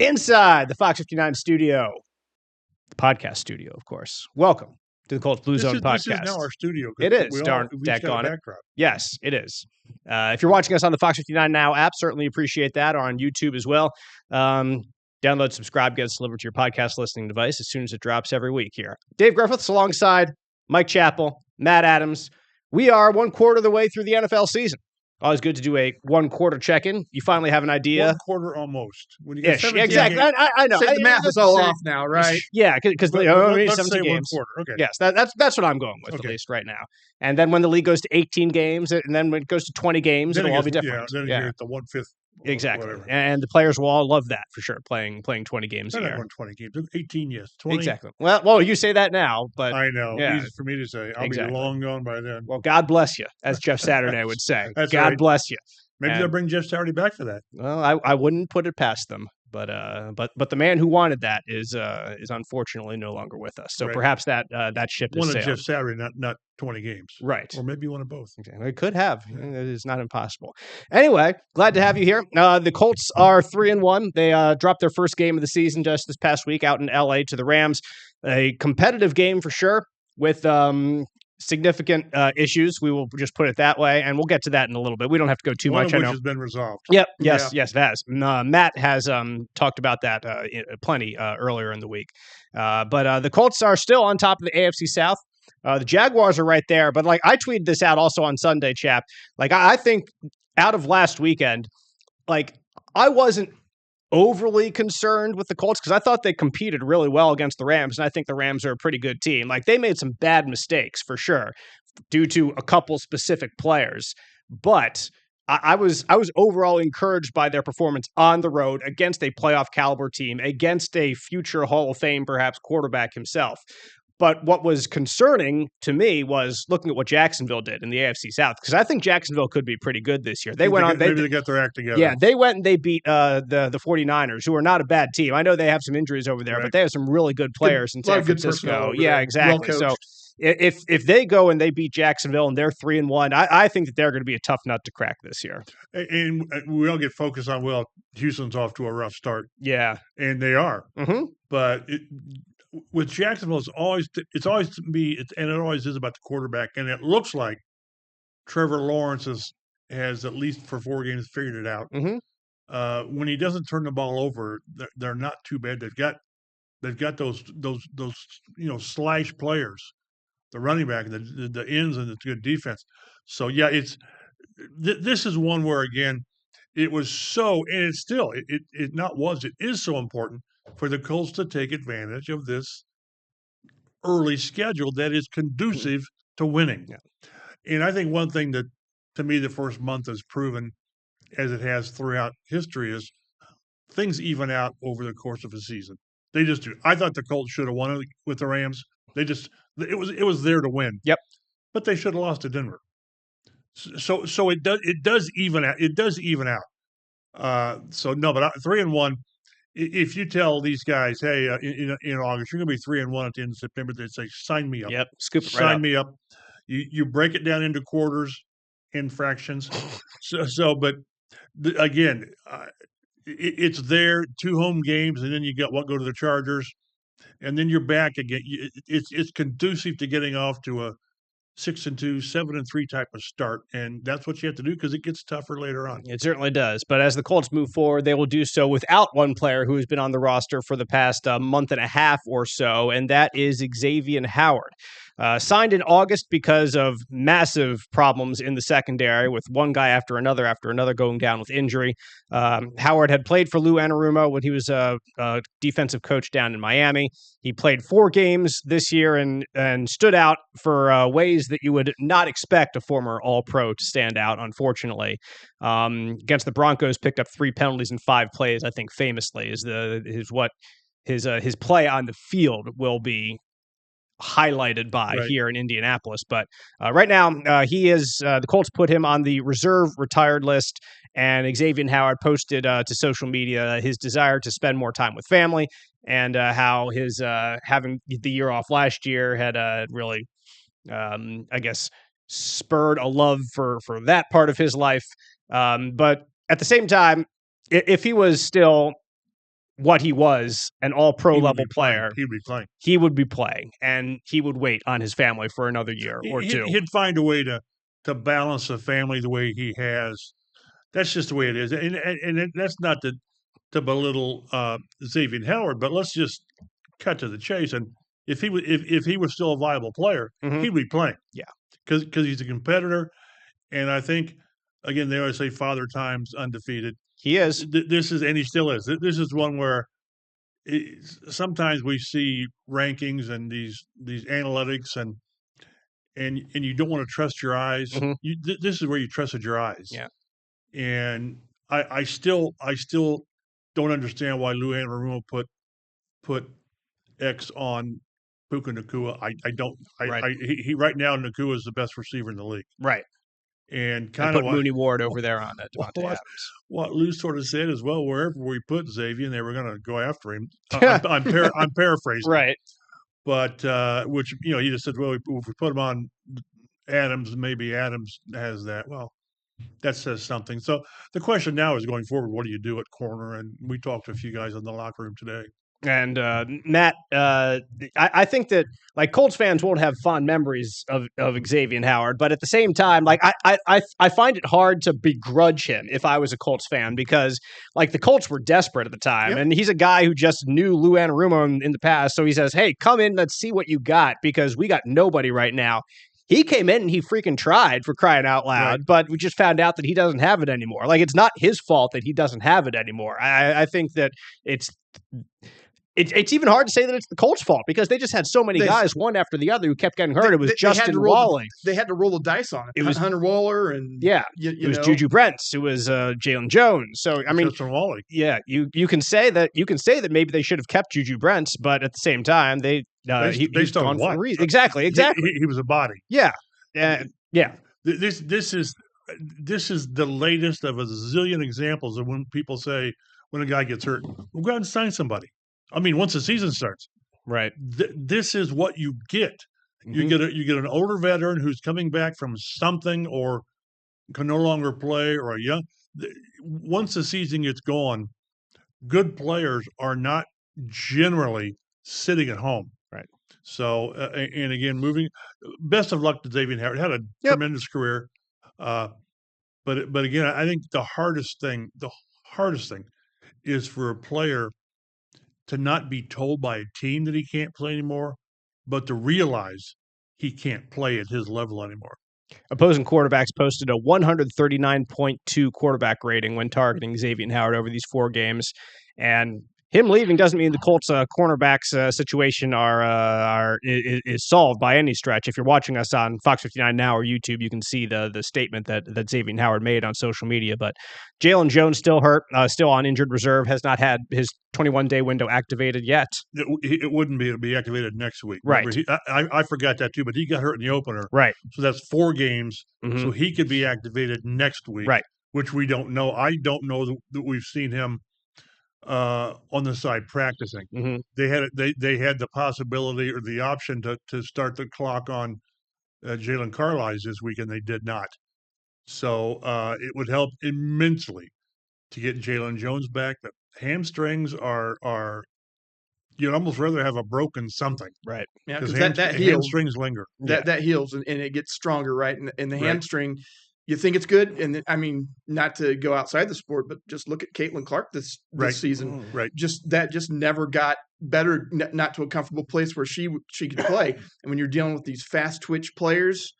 Inside the Fox 59 studio, the podcast studio, of course. Welcome to the Colts Blue Zone Podcast. This is now our studio. It is. Darn deck on it. Yes, it is. If you're watching us on the Fox 59 Now app, certainly appreciate that, or on YouTube as well. Download, subscribe, get us delivered to your podcast listening device as soon as it drops every week here. Dave Griffiths alongside Mike Chappell, Matt Adams. We are 1/4 of the way through the NFL season. Always good to do a 1/4 check-in. You finally have an idea. 1/4 almost. When you get exactly. I know. The math is all off now, right? Yeah, because let's 17 say games. 1/4. Okay. Yes, that's what I'm going with, at least right now. And then when the league goes to 18 games, and then when it goes to 20 games, it'll all be different. Yeah, then you're at the 1/5. Exactly. And the players will all love that for sure, playing 20 games a year. Not 20 games. 18, yes. 20. Exactly. Well, you say that now, but I know. Yeah. Easy for me to say. I'll be long gone by then. Well, God bless you, as Jeff Saturday would say. That's God right. bless you. Maybe they'll bring Jeff Saturday back for that. Well, I wouldn't put it past them. But the man who wanted that is unfortunately no longer with us. So perhaps that ship is sailed. One of Jeff Saturday, not 20 games. Right. Or maybe one of both. It could have. It is not impossible. Anyway, glad to have you here. The Colts are 3-1. They dropped their first game of the season just this past week out in L.A. to the Rams. A competitive game for sure with significant issues. We will just put it that way, and we'll get to that in a little bit. We don't have to go too much. One of which has been resolved. Yep. Yes, it has. Matt has talked about that plenty earlier in the week. But the Colts are still on top of the AFC South. The Jaguars are right there. But like I tweeted this out also on Sunday, chap. Like I think out of last weekend, like I wasn't overly concerned with the Colts because I thought they competed really well against the Rams, and I think the Rams are a pretty good team. Like they made some bad mistakes for sure due to a couple specific players, but I was overall encouraged by their performance on the road against a playoff caliber team, against a future Hall of Fame perhaps quarterback himself. But what was concerning to me was looking at what Jacksonville did in the AFC South, because I think Jacksonville could be pretty good this year. They got their act together. Yeah, they went and they beat the 49ers, who are not a bad team. I know they have some injuries over there, but they have some really good players in San Francisco. Yeah, exactly. So if they go and they beat Jacksonville and they're 3-1, I think that they're going to be a tough nut to crack this year. And we all get focused on, Houston's off to a rough start. Yeah. And they are. Mm-hmm. But with Jacksonville, it's always to me, and it always is about the quarterback. And it looks like Trevor Lawrence has at least for 4 games figured it out. Mm-hmm. When he doesn't turn the ball over, they're not too bad. They've got those slash players, the running back, the ends, and the good defense. So yeah, this is one where again, it was so, and it's still it is so important for the Colts to take advantage of this early schedule that is conducive to winning. Yeah. And I think one thing that, to me, the first month has proven, as it has throughout history, is things even out over the course of a season. They just do. I thought the Colts should have won it with the Rams. It was there to win. Yep. But they should have lost to Denver. So it does even out. It does even out. So no, but 3-1. If you tell these guys, hey, in August, you're going to be 3-1 at the end of September, they'd say, sign me up. Yep, scoop it right Sign up. me up. You break it down into quarters and fractions. But again, it's there, 2 home games, and then you go to the Chargers, and then you're back again. It's conducive to getting off to a 6-2, 7-3 type of start, and that's what you have to do because it gets tougher later on. It certainly does. But as the Colts move forward, they will do so without one player who has been on the roster for the past month and a half or so, and that is Xavien Howard. Signed in August because of massive problems in the secondary with one guy after another going down with injury. Howard had played for Lou Anarumo when he was a defensive coach down in Miami. He played 4 games this year and stood out for ways that you would not expect a former All-Pro to stand out, unfortunately. Against the Broncos, picked up 3 penalties in 5 plays, I think famously, is his play on the field will be highlighted by here in Indianapolis. But right now, he is the Colts put him on the reserve retired list, and Xavien Howard posted to social media his desire to spend more time with family and how his having the year off last year had really, I guess, spurred a love for that part of his life. But at the same time, if he was still what he was, an all-pro He would level be playing. player, He would be playing. he would be playing, and he would wait on his family for another year or two. He'd find a way to balance the family the way he has. That's just the way it is, and that's not to belittle Xavien Howard, but let's just cut to the chase. And if he was still a viable player, he'd be playing. Yeah, because he's a competitor, and I think again they always say Father Time's undefeated. He is. This is, and he still is. This is one where sometimes we see rankings and these analytics and you don't want to trust your eyes. This is where you trusted your eyes. Yeah. And I still don't understand why Lou Anarumo put X on Puka Nacua. I don't. He right now Nacua is the best receiver in the league. Right. And kind of put Mooney Ward over there on that. What Lou sort of said is, well, wherever we put Xavien, they were going to go after him. I'm paraphrasing. Right. But which he just said, well, if we put him on Adams, maybe Adams has that. Well, that says something. So the question now is going forward, what do you do at corner? And we talked to a few guys in the locker room today. And Matt, I think that like Colts fans won't have fond memories of Xavien Howard, but at the same time, like I find it hard to begrudge him if I was a Colts fan because like the Colts were desperate at the time, and he's a guy who just knew Lou Anarumo in the past, so he says, "Hey, come in, let's see what you got," because we got nobody right now. He came in and he freaking tried, for crying out loud, but we just found out that he doesn't have it anymore. Like, it's not his fault that he doesn't have it anymore. I think that it's even hard to say that it's the Colts' fault because they just had so many guys, one after the other, who kept getting hurt. It was Justin Wally. They had to roll the dice on it. It was Hunter Waller and it was Juju Brents. It was Jalen Jones. So I mean, Justin Wally. Yeah, you can say that maybe they should have kept Juju Brents, but at the same time they based on what? Exactly. He was a body. Yeah. This is the latest of a zillion examples of when people say when a guy gets hurt, well, go out and sign somebody. I mean, once the season starts, right? This is what you get. You get an older veteran who's coming back from something or can no longer play, or a young. Once the season gets going, good players are not generally sitting at home. Right. So, and again, best of luck to Xavien Howard. Had a tremendous career. But again, I think the hardest thing is for a player to not be told by a team that he can't play anymore, but to realize he can't play at his level anymore. Opposing quarterbacks posted a 139.2 quarterback rating when targeting Xavien Howard over these 4 games. And him leaving doesn't mean the Colts cornerbacks situation is solved by any stretch. If you're watching us on Fox 59 Now or YouTube, you can see the statement that Xavien Howard made on social media. But Jalen Jones still hurt, still on injured reserve, has not had his 21-day window activated yet. It wouldn't be. It'll be activated next week. Right. I forgot that too, but he got hurt in the opener. Right. So that's 4 games. So he could be activated next week. Right. Which we don't know. I don't know that we've seen him on the side practicing. They had the possibility or the option to start the clock on Jalen Carlisle this week, and they did not. So it would help immensely to get Jalen Jones back. The hamstrings are you'd almost rather have a broken something, right? Yeah, because that heals. Hamstrings linger. That heals and it gets stronger, right? And the hamstring. You think it's good, and I mean, not to go outside the sport, but just look at Caitlin Clark this season. Right, just never got better, not to a comfortable place where she could play. And when you're dealing with these fast twitch players,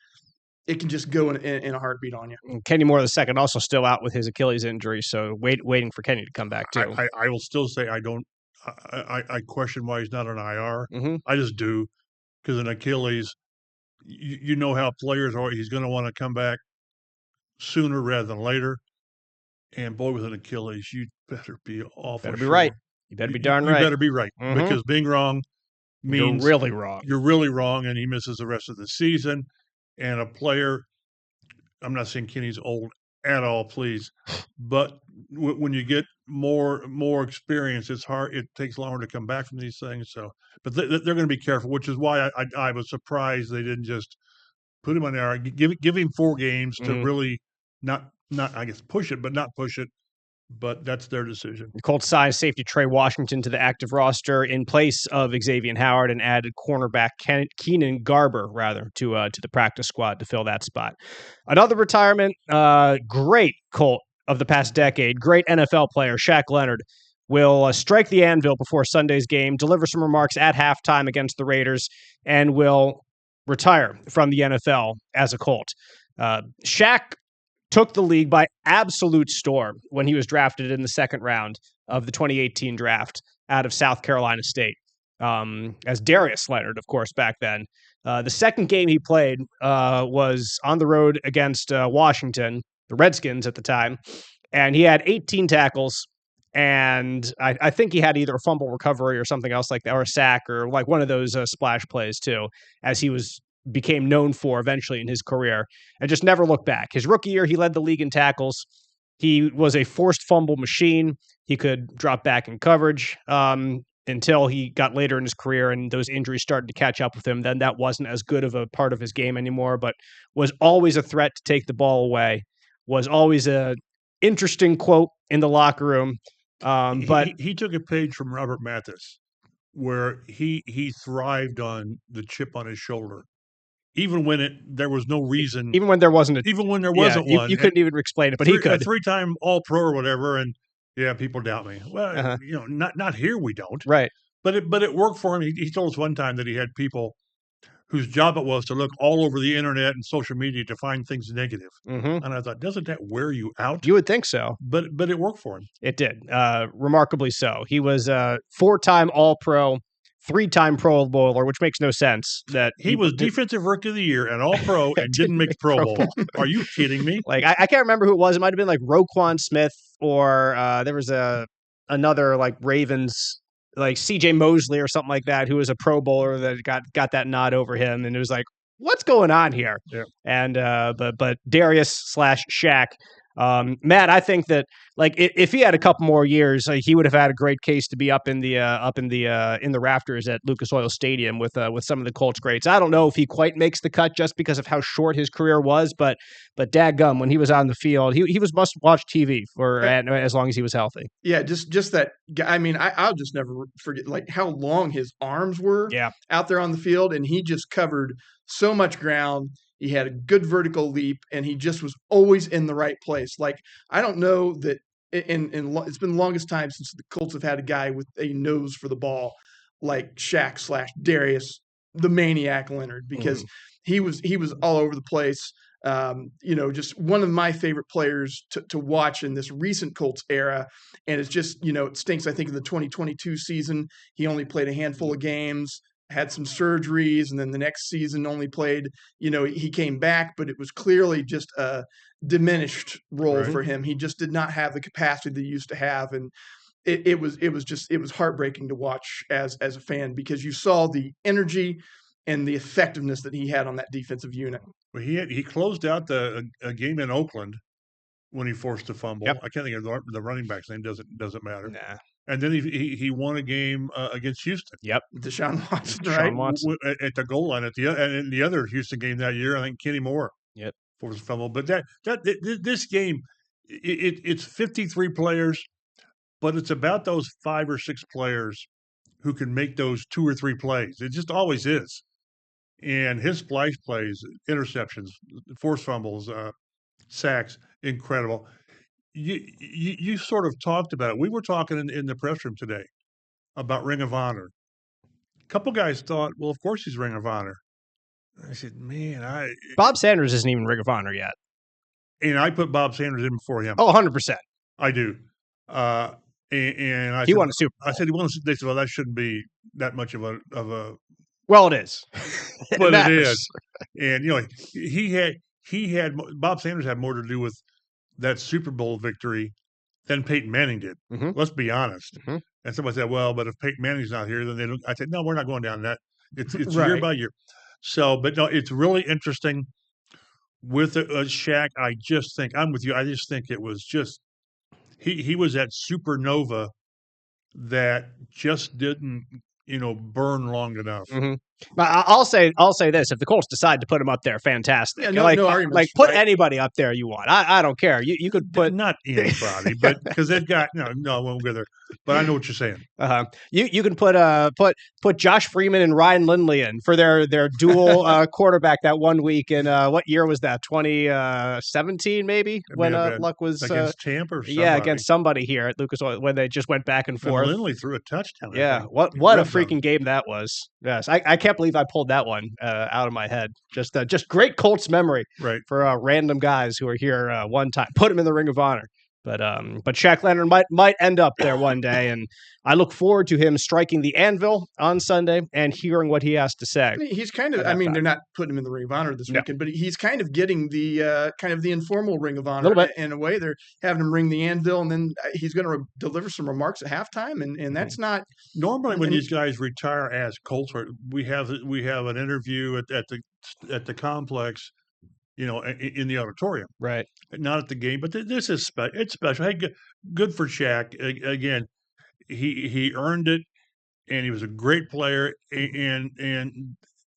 it can just go in a heartbeat on you. And Kenny Moore II also still out with his Achilles injury, so waiting for Kenny to come back too. I will still say I question why he's not on IR. I just do, because an Achilles, you know how players are. He's going to want to come back sooner rather than later. And boy, with an Achilles, you better be awful. Better be right. You better be darn right. You better be right, because being wrong means you're really wrong. You're really wrong, and he misses the rest of the season. And a player, I'm not saying Kenny's old at all, please, but when you get more experience, it's hard. It takes longer to come back from these things. So, but they're going to be careful, which is why I was surprised they didn't just put him on there, give him 4 games to really not I guess push it, but not push it, but that's their decision. The Colts signed safety Trey Washington to the active roster in place of Xavien Howard and added cornerback Keenan Garber, to the practice squad to fill that spot. Another retirement, great Colt of the past decade, great NFL player, Shaq Leonard, will strike the anvil before Sunday's game, deliver some remarks at halftime against the Raiders, and will retire from the NFL as a Colt. Shaq took the league by absolute storm when he was drafted in the second round of the 2018 draft out of South Carolina State, as Darius Leonard, of course, back then. The second game he played was on the road against Washington, the Redskins at the time, and he had 18 tackles, and I think he had either a fumble recovery or something else like that, or a sack, or like one of those splash plays too, as he became known for eventually in his career, and just never looked back. His rookie year, he led the league in tackles. He was a forced fumble machine. He could drop back in coverage until he got later in his career and those injuries started to catch up with him. Then that wasn't as good of a part of his game anymore, but was always a threat to take the ball away, was always a interesting quote in the locker room. But he took a page from Robert Mathis, where he thrived on the chip on his shoulder. Even when there was no reason. Even when there wasn't one. You couldn't even explain it, but he could. A 3-time All-Pro or whatever, and yeah, people doubt me. Well, not here we don't. Right. But it worked for him. He told us one time that he had people whose job it was to look all over the internet and social media to find things negative. Mm-hmm. And I thought, doesn't that wear you out? You would think so. But it worked for him. It did. Remarkably so. He was a 4-time All-Pro, 3-time Pro Bowler, which makes no sense. That he was Defensive Rookie of the Year and All-Pro and didn't make the Pro Bowl. Are you kidding me? Like I can't remember who it was. It might have been like Roquan Smith, or there was another like Ravens, like C.J. Mosley or something like that, who was a Pro Bowler that got that nod over him, and it was like, what's going on here? Yeah. And but Darius / Shaq. Matt, I think that like if he had a couple more years, he would have had a great case to be up in the rafters at Lucas Oil Stadium with some of the Colts greats. I don't know if he quite makes the cut just because of how short his career was, but dadgum, when he was on the field, he was must watch TV for as long as he was healthy. Yeah, just that. I mean, I'll just never forget like how long his arms were out there on the field, and he just covered so much ground. He had a good vertical leap, and he just was always in the right place. Like, I don't know that it's been the longest time since the Colts have had a guy with a nose for the ball like Shaq / Darius, the Maniac Leonard, because he was all over the place. Just one of my favorite players to watch in this recent Colts era. And it's just, it stinks. I think in the 2022 season, he only played a handful of games, had some surgeries, and then the next season only played, he came back, but it was clearly just a diminished role for him. He just did not have the capacity that he used to have. And it was heartbreaking to watch as a fan, because you saw the energy and the effectiveness that he had on that defensive unit. Well, he closed out a game in Oakland when he forced a fumble. Yep. I can't think of the running back's name. Doesn't matter. Nah. And then he won a game against Houston. Yep. Deshaun Watson, Deshaun right? Watson. At the goal line and in the other Houston game that year, I think Kenny Moore. Yep. Forced a fumble. But this game, it's 53 players, but it's about those 5 or 6 players who can make those 2 or 3 plays. It just always is. And his splash plays, interceptions, forced fumbles, sacks, incredible. You sort of talked about it. We were talking in the press room today about Ring of Honor. A couple guys thought, well, of course he's Ring of Honor. I said, man, Bob Sanders isn't even Ring of Honor yet. And I put Bob Sanders in before him. Oh, 100%. I do. And I he won a Super Bowl. I said he won. They said, well, that shouldn't be that much of a. Well, it is. But it is. And he had Bob Sanders had more to do with that Super Bowl victory than Peyton Manning did. Mm-hmm. Let's be honest. Mm-hmm. And somebody said, well, but if Peyton Manning's not here, then they don't. I said, no, we're not going down that. It's Right. year by year. So, but no, it's really interesting with Shaq. I just think I'm with you. I just think it was just he was that supernova that just didn't burn long enough. Mm-hmm. I'll say this: if the Colts decide to put him up there, fantastic. Yeah, no arguments. Like put anybody up there you want. I don't care. You could put not anybody, but because they've got I won't go there. But I know what you're saying. You can put Josh Freeman and Ryan Lindley in for their dual quarterback that 1 week in what year was that? 2017 maybe when Luck was against Tampa or somebody. Yeah, against somebody here at Lucas Oil when they just went back and forth. And Lindley threw a touchdown. Yeah, what a freaking game that was. Yes, I can't believe I pulled that one out of my head. Just great Colts memory for random guys who are here one time. Put them in the Ring of Honor. But Shaq Leonard might end up there one day, and I look forward to him striking the anvil on Sunday and hearing what he has to say. He's kind of, they're not putting him in the Ring of Honor this weekend, but he's kind of getting the informal Ring of Honor in a way. They're having him ring the anvil, and then he's going to deliver some remarks at halftime, and that's not normally when these guys retire as Colts. We have an interview at the complex. In the auditorium, right? Not at the game, but this is it's special. Hey, good for Shaq. Again, he earned it, and he was a great player. And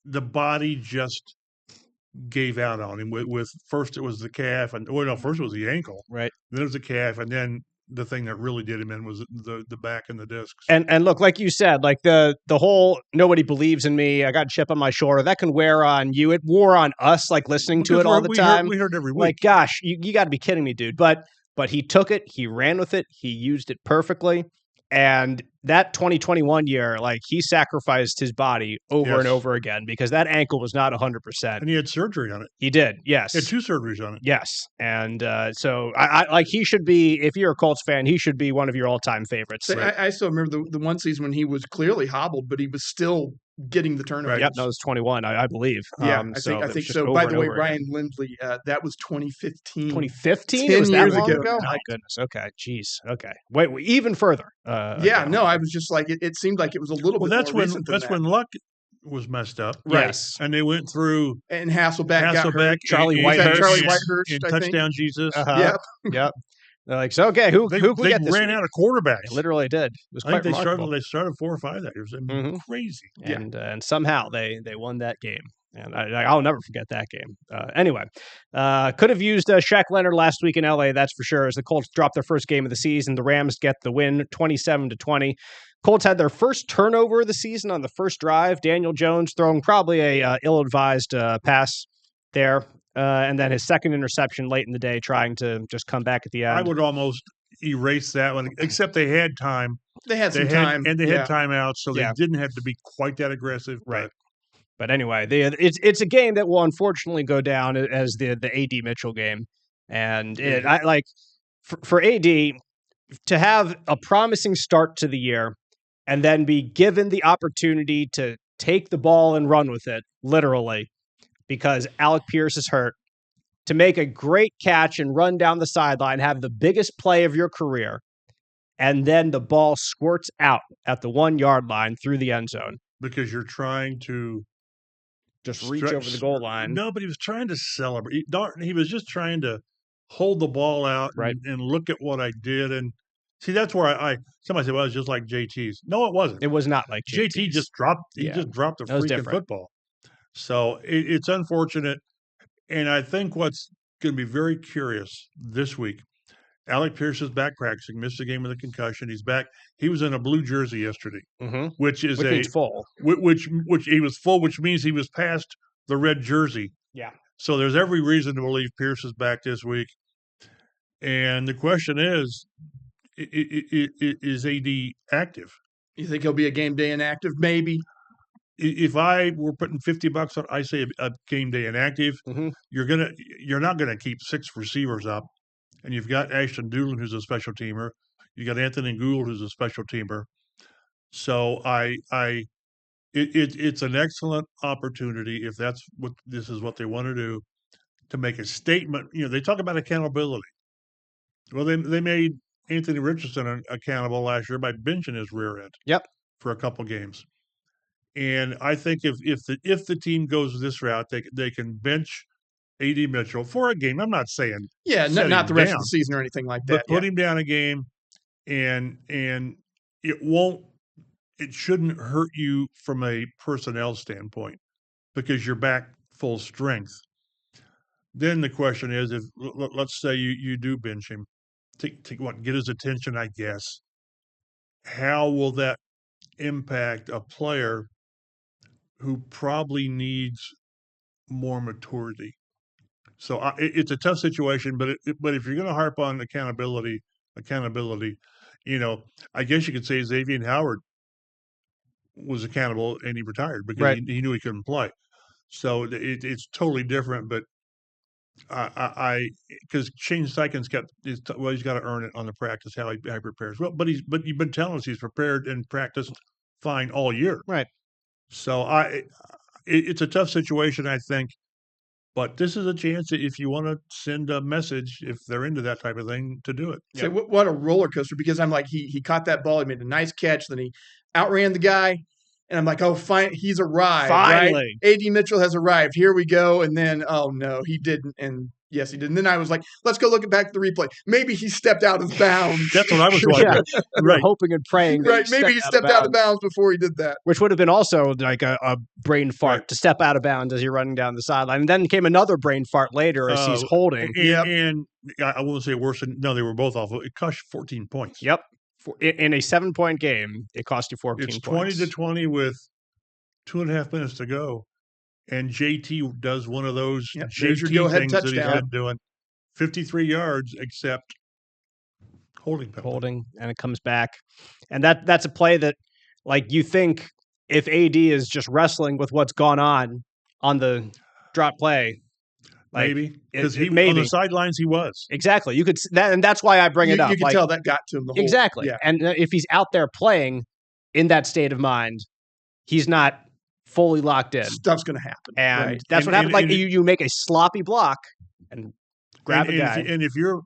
the body just gave out on him. With first it was the calf, and first it was the ankle, right? Then it was the calf, and then the thing that really did him in was the back and the discs. And look, like you said, like the whole nobody believes in me, I got a chip on my shoulder, that can wear on you. It wore on us, like listening to it all the time. We heard every week. Like, gosh, you got to be kidding me, dude. But he took it, he ran with it, he used it perfectly. And that 2021 year, like he sacrificed his body over and over again because that ankle was not 100%. And he had surgery on it. He did, yes. He had 2 surgeries on it. Yes. And so I like he should be, if you're a Colts fan, he should be one of your all-time favorites. So I still remember the one season when he was clearly hobbled, but he was still getting the turnovers. Yep, that was 21, I believe. Yeah, I think so. By the way, Ryan Lindley, that was 2015. 2015? 10 was that years long ago. My goodness. Okay. Jeez. Okay. Wait, even further. I was just like, it seemed like it was a little bit more recent than that's when Luck was messed up. Right. Yes. And they went through. And Hasselbeck got hurt. Charlie Whitehurst. And Touchdown Jesus. Yep. They're like, so okay, who can we get this? They ran out of quarterbacks. They literally did. It was quite remarkable. They started 4 or 5 that year. It was crazy. And somehow they won that game. And I'll never forget that game. Anyway, could have used Shaq Leonard last week in LA, that's for sure, as the Colts dropped their first game of the season. The Rams get the win, 27-20. Colts had their first turnover of the season on the first drive. Daniel Jones throwing probably a ill-advised pass there. And then his second interception late in the day, trying to just come back at the end. I would almost erase that one, except they had time. They had some time. And they had timeouts, so they didn't have to be quite that aggressive. Right. But anyway, it's a game that will unfortunately go down as the A.D. Mitchell game. And for A.D., to have a promising start to the year and then be given the opportunity to take the ball and run with it, literally, because Alec Pierce is hurt, to make a great catch and run down the sideline, have the biggest play of your career, and then the ball squirts out at the 1-yard line through the end zone. Because you're trying to just reach over the goal line. No, but he was trying to celebrate. He was just trying to hold the ball out and look at what I did. And see, that's where somebody said, well, it's just like JT's. No, it wasn't. It was not like JT's. JT just dropped the freaking football. So it's unfortunate. And I think what's going to be very curious this week, Alec Pierce is back practicing, missed a game with a concussion. He's back. He was in a blue jersey yesterday, which means full. Which he was full, which means he was past the red jersey. Yeah. So there's every reason to believe Pierce is back this week. And the question is AD active? You think he'll be a game day inactive? Maybe. If I were putting $50 on, I say a game day inactive. You're not gonna keep 6 receivers up, and you've got Ashton Doolin, who's a special teamer. You got Anthony Gould, who's a special teamer. So it's an excellent opportunity if this is what they want to do, to make a statement. They talk about accountability. Well, they made Anthony Richardson accountable last year by benching his rear end. Yep. For a couple games. And I think if the team goes this route, they can bench A.D. Mitchell for a game. I'm not saying not the rest of the season or anything like that. But put him down a game, and it won't it shouldn't hurt you from a personnel standpoint because you're back full strength. Then the question is, if let's say you do bench him, get his attention, I guess. How will that impact a player who probably needs more maturity? So it's a tough situation, but if you're going to harp on accountability, I guess you could say Xavien Howard was accountable and he retired because he knew he couldn't play. So it's totally different, but because Shane Steichen's he's got to earn it on the practice how he prepares. Well, but you've been telling us he's prepared and practiced fine all year, right? So it's a tough situation, I think, but this is a chance if you want to send a message if they're into that type of thing to do it. So what a roller coaster, because I'm like he caught that ball, he made a nice catch, then he outran the guy. And I'm like, oh, fine, he's arrived. Finally. Right? A.D. Mitchell has arrived. Here we go. And then, oh, no, he didn't. And yes, he did. And then I was like, let's go look back at the replay. Maybe he stepped out of bounds. That's what I was wondering. Right. Hoping and praying. Right. Maybe he stepped out of bounds before he did that. Which would have been also like a brain fart to step out of bounds as you're running down the sideline. And then came another brain fart later as he's holding. And I won't say worse than, no, they were both awful. It cost you 14 points. Yep. In a 7-point game, it cost you 14 points. It's 20-20 with 2.5 minutes to go, and JT does one of those JT things that he's been doing. 53 yards, except holding penalty. Holding, and it comes back. And that's a play that, like, you think if AD is just wrestling with what's gone on the drop play, like, maybe because on the sidelines he was exactly. You could and that's why I bring it up. You can tell that got to him the whole exactly. Yeah. And if he's out there playing in that state of mind, he's not fully locked in. Stuff's going to happen, and that's what happened. Like you make a sloppy block and grab a guy. And if you're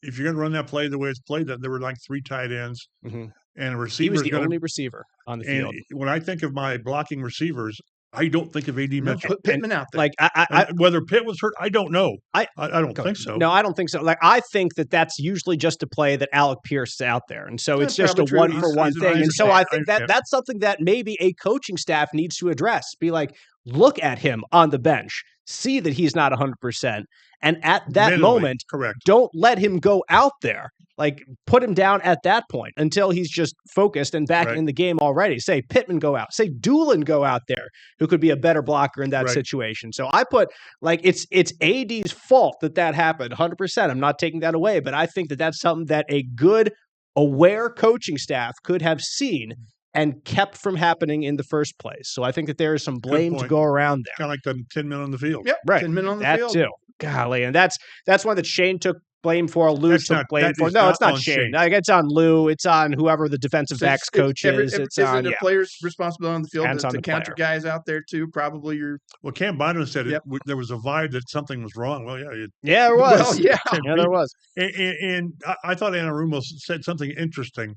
going to run that play the way it's played, that there were like 3 tight ends and a receiver. He was the only receiver on the field. When I think of my blocking receivers, I don't think of AD Mitchell. Put Pittman out there. Like I whether Pitt was hurt, I don't know. I don't think so. No, I don't think so. Like I think that's usually just a play that Alec Pierce is out there, and so it's just a one-for-one thing. And so I think that's something that maybe a coaching staff needs to address. Be like, look at him on the bench, see that he's not 100%, and at that moment, correct. Don't let him go out there. Like, put him down at that point until he's just focused and back in the game already. Say Pittman go out. Say Doolin go out there, who could be a better blocker in that situation. So I put, like, it's AD's fault that happened, 100%. I'm not taking that away, but I think that's something that a good, aware coaching staff could have seen and kept from happening in the first place. So I think that there is some blame to go around there. Kind of like the 10 men on the field. Yep, right. 10 men on the field. That too. Golly, and that's one that Shane took blame for. Lou took blame for. No, it's not Shane. Like, it's on Lou. It's on whoever the defensive backs coach is. It's on the players' responsibility on the field to counter guys out there too. Probably Well, Cam Bynum said there was a vibe that something was wrong. Well, there was. Well, yeah, there was. And I thought Anarumo said something interesting.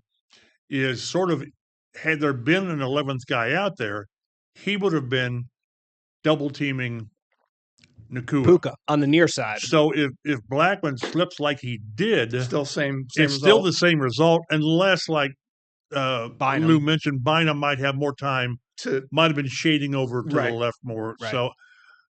Is sort of, had there been an 11th guy out there, he would have been double teaming Puka on the near side. So if Blackman slips like he did, still same it's result. Still the same result, unless, like Lou mentioned, Bynum might have more time. Might have been shading over to the left more. Right. So,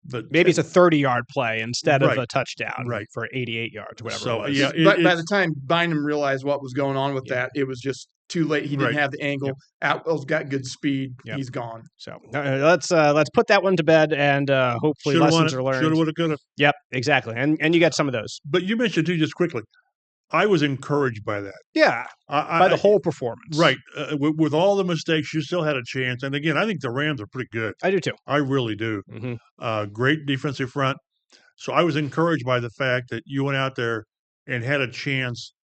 but maybe it's a 30-yard play instead of a touchdown for 88 yards, whatever. So it was. But by the time Bynum realized what was going on with that, it was just too late. He didn't have the angle. Atwell's got good speed. He's gone. So let's put that one to bed, and hopefully lessons are learned. Shoulda, woulda, coulda. Yep, exactly. And you got some of those. But you mentioned too, just quickly, I was encouraged by that. Yeah, by the whole performance. Right. With all the mistakes, you still had a chance. And again, I think the Rams are pretty good. I do too. I really do. Mm-hmm. Great defensive front. So I was encouraged by the fact that you went out there and had a chance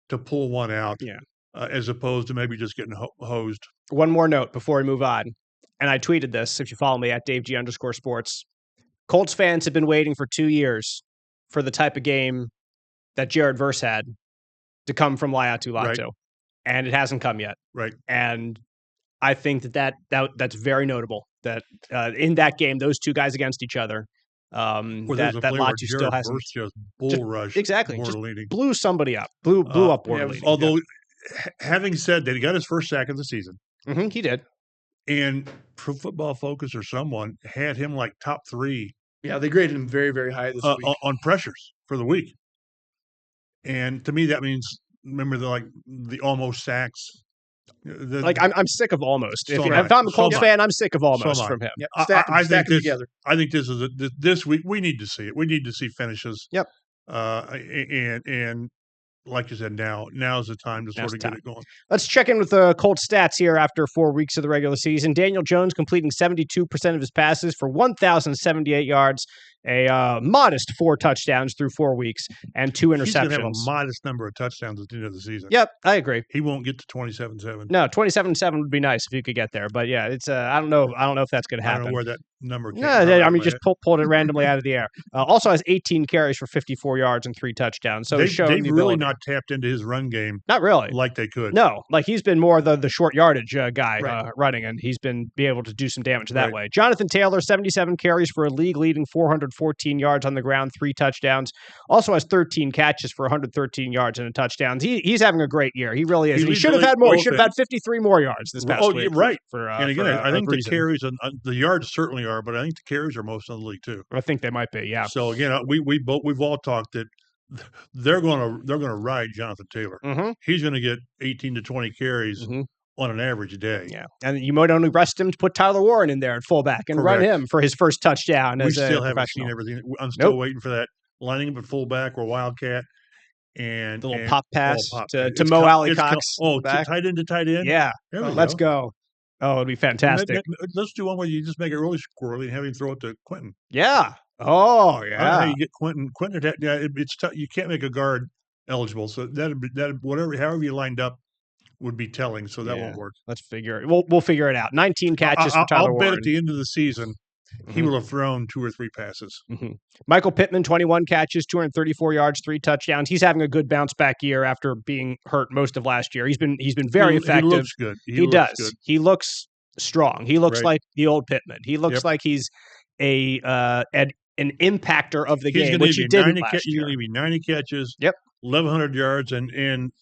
to pull one out. Yeah. As opposed to maybe just getting hosed. One more note before we move on. And I tweeted this, if you follow me, at DaveG_sports. Colts fans have been waiting for 2 years for the type of game that Jared Verse had to come from Laiatu Latu. Right. And it hasn't come yet. Right. And I think that's very notable that in that game, those two guys against each other, that Latu still hasn't. Verse just bull rush. Exactly. Just blew somebody up. Blew up Border leading. Although, having said that, he got his first sack of the season. He did. And Pro Football Focus or someone had him like top 3. Yeah, they graded him very, very high this week. On pressures for the week. And to me, that means, remember, the almost sacks. I'm sick of almost. So If I'm a Colts fan, I'm sick of almost from him. Yep. I think this together. I think this week we need to see it. We need to see finishes. Yep. And like you said, now's the time to sort of get it going. Let's check in with the Colts stats here after 4 weeks of the regular season. Daniel Jones completing 72% of his passes for 1,078 yards, a modest 4 touchdowns through 4 weeks, and 2 interceptions. He's going to have a modest number of touchdowns at the end of the season. Yep, I agree. He won't get to 27-7. No, 27-7 would be nice if you could get there. But yeah, it's I don't know if that's going to happen. I don't know where that number came from. I mean, just pulled it randomly out of the air. Also has 18 carries for 54 yards and 3 touchdowns. So they've really not tapped into his run game. Not really. Like they could. No, like he's been more the short yardage guy running, and he's been able to do some damage that way. Jonathan Taylor, 77 carries for a league-leading 414 yards on the ground, 3 touchdowns. Also has 13 catches for 113 yards and a touchdown. He's having a great year. He really is. He should have had more. He should have had 53 more yards this past week. Right. And again, I think the carries and the yards certainly are, but I think the carries are most in the league too. I think they might be. Yeah. So again, we've all talked that they're going to ride Jonathan Taylor. Mm-hmm. He's going to get 18 to 20 carries on an average day. Yeah, and you might only rest him to put Tyler Warren in there at fullback and run him for his first touchdown. We still haven't seen everything. I'm still waiting for that lining up at fullback or wildcat. And the little pop pass to Mo Alley Cox. Tight end to tight end. Yeah, let's go. Oh, it'd be fantastic. Let's do one where you just make it really squirrely and have him throw it to Quentin. Yeah. Oh, yeah. I don't know how you get Quentin. It's tough. You can't make a guard eligible. So however you lined up would be telling. So that won't work. Let's figure it. We'll figure it out. 19 catches for Tyler Warren. I'll bet at the end of the season he will have thrown 2 or 3 passes. Michael Pittman, 21 catches, 234 yards, 3 touchdowns. He's having a good bounce back year after being hurt most of last year. He's been very effective. He looks good. He does. Good. He looks strong. He looks like the old Pittman. He looks like he's an impactor of the game, which he didn't last year. He's going to be 90 catches. Yep. 1,100 yards and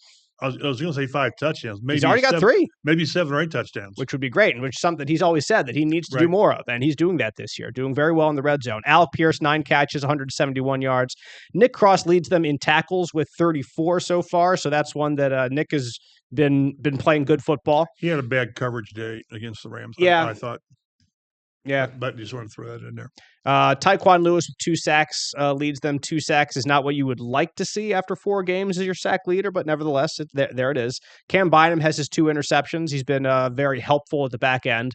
I was going to say 5 touchdowns. Maybe he's already got 3. Maybe 7 or 8 touchdowns. Which would be great, and which is something he's always said that he needs to do more of, and he's doing that this year, doing very well in the red zone. Alec Pierce, 9 catches, 171 yards. Nick Cross leads them in tackles with 34 so far, so that's one that Nick has been playing good football. He had a bad coverage day against the Rams, I thought. Yeah. But you just want to throw that in there. Tyquan Lewis with 2 sacks leads them. 2 sacks is not what you would like to see after 4 games as your sack leader, but nevertheless, there it is. Cam Bynum has his 2 interceptions. He's been very helpful at the back end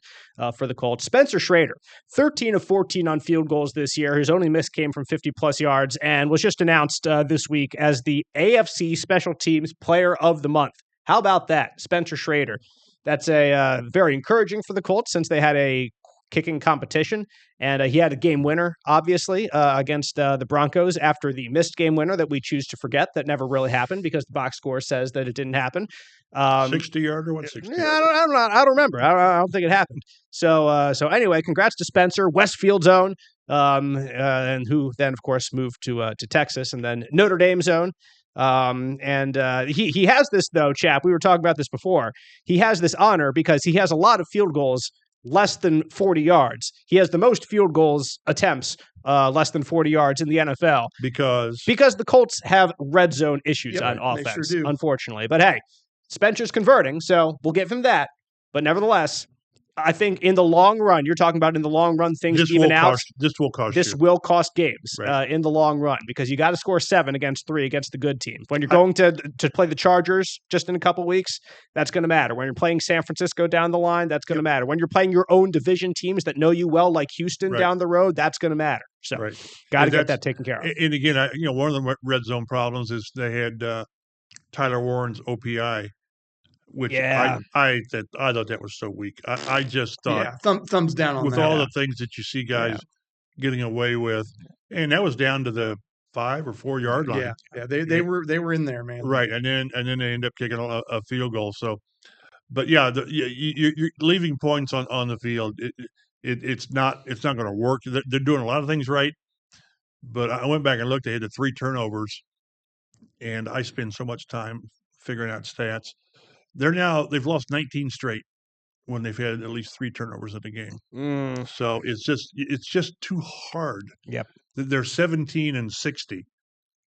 for the Colts. Spencer Schrader, 13 of 14 on field goals this year. His only miss came from 50-plus yards and was just announced this week as the AFC Special Teams Player of the Month. How about that, Spencer Schrader? That's a very encouraging for the Colts since they had a kicking competition, and he had a game winner, obviously, against the Broncos after the missed game winner that we choose to forget that never really happened because the box score says that it didn't happen. 60-yarder, 160. Yeah, I don't remember. I don't think it happened. So anyway, congrats to Spencer, Westfield zone, and who then of course moved to Texas, and then Notre Dame zone. He has this though, Chap. We were talking about this before. He has this honor because he has a lot of field goals less than 40 yards. He has the most field goals attempts less than 40 yards in the NFL. Because the Colts have red zone issues on offense, unfortunately. But hey, Spencer's converting, so we'll give him that. But nevertheless, I think in the long run, you're talking about in the long run, things even out. This will cost games in the long run because you got to score 7 against 3 against the good teams. When you're going to play the Chargers just in a couple weeks, that's going to matter. When you're playing San Francisco down the line, that's going to matter. When you're playing your own division teams that know you well, like Houston down the road, that's going to matter. So got to get that taken care of. And again, one of the red zone problems is they had Tyler Warren's OPI. Which I thought that was so weak. I just thought thumbs down on with that. With all the things that you see guys getting away with, and that was down to the 5 or 4 yard line. Yeah, they were in there, man. Right, and then they end up kicking a field goal. So, but you're leaving points on the field. It's not going to work. They're doing a lot of things right, but I went back and looked. They had the 3 turnovers, and I spend so much time figuring out stats. They've lost 19 straight when they've had at least 3 turnovers in a game. So it's just too hard. Yep. They're 17-60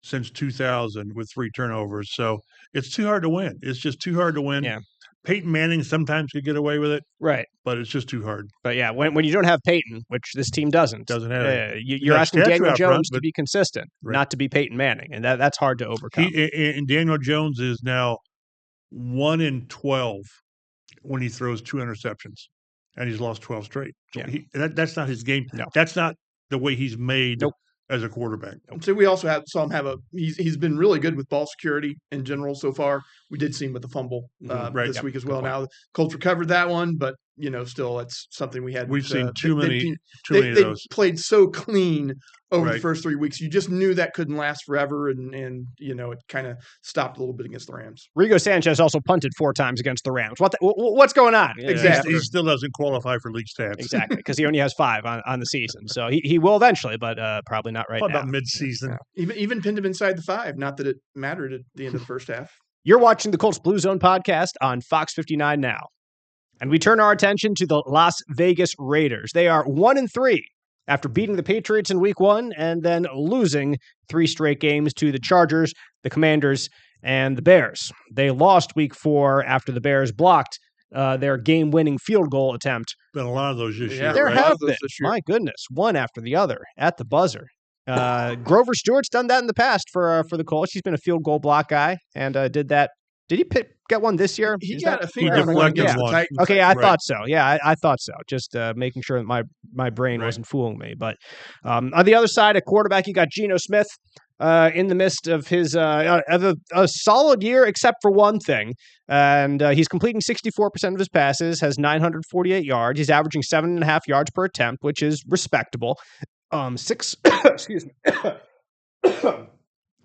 since 2000 with 3 turnovers. So it's too hard to win. It's just too hard to win. Yeah. Peyton Manning sometimes could get away with it. Right. But it's just too hard. But yeah, when you don't have Peyton, which this team doesn't have it. You're asking Daniel Jones front, to be consistent, right. not to be Peyton Manning. And that's hard to overcome. And Daniel Jones is now 1 in 12 when he throws 2 interceptions. And he's lost 12 straight. So that's not his game. No. That's not the way he's made as a quarterback. So we also saw him have he's been really good with ball security in general so far. We did see him with the fumble this week as well. Now the Colts recovered that one, but still it's something we've seen too many of those. They played so clean over the first 3 weeks. You just knew that couldn't last forever, and it kind of stopped a little bit against the Rams. Rigo Sanchez also punted 4 times against the Rams. What's going on? Exactly. He still doesn't qualify for league stats. Exactly, because he only has 5 on the season. So he will eventually, but probably not right now. About mid-season. Even pinned him inside the 5. Not that it mattered at the end of the first half. You're watching the Colts Blue Zone Podcast on Fox 59 now. And we turn our attention to the Las Vegas Raiders. They are 1-3 after beating the Patriots in Week 1 and then losing 3 straight games to the Chargers, the Commanders, and the Bears. They lost Week 4 after the Bears blocked their game-winning field goal attempt. Been a lot of those this year. There right? have been. My goodness, one after the other at the buzzer. Grover Stewart's done that in the past for the Colts. He's been a field goal block guy and did that. Did he get one this year? He got a finger against the Titans. Okay, I thought so. Yeah, I thought so. Just making sure that my brain wasn't fooling me. But on the other side, at quarterback, you got Geno Smith in the midst of his a solid year, except for one thing. And he's completing 64% of his passes, has 948 yards. He's averaging 7.5 yards per attempt, which is respectable. 6 excuse me.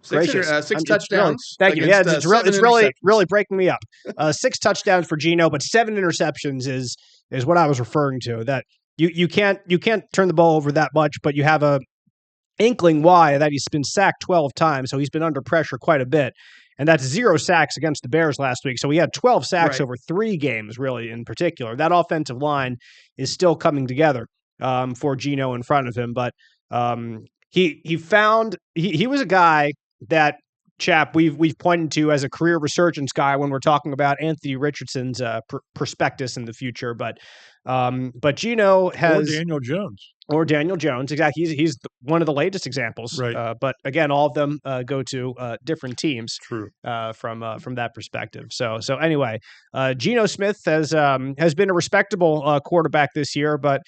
6 touchdowns. Thank you. Yeah, it's really breaking me up. 6 touchdowns for Geno, but 7 interceptions is what I was referring to. That you can't turn the ball over that much, but you have a inkling why that he's been sacked 12 times, so he's been under pressure quite a bit. And that's 0 sacks against the Bears last week. So he had 12 sacks over 3 games, really, in particular. That offensive line is still coming together for Geno in front of him. But he was a guy that, Chap, we've pointed to as a career resurgence guy when we're talking about Anthony Richardson's prospectus in the future. But Geno has Daniel Jones. Exactly. He's one of the latest examples. Right. But again, all of them go to different teams. True. From that perspective. So anyway, Geno Smith has been a respectable quarterback this year, but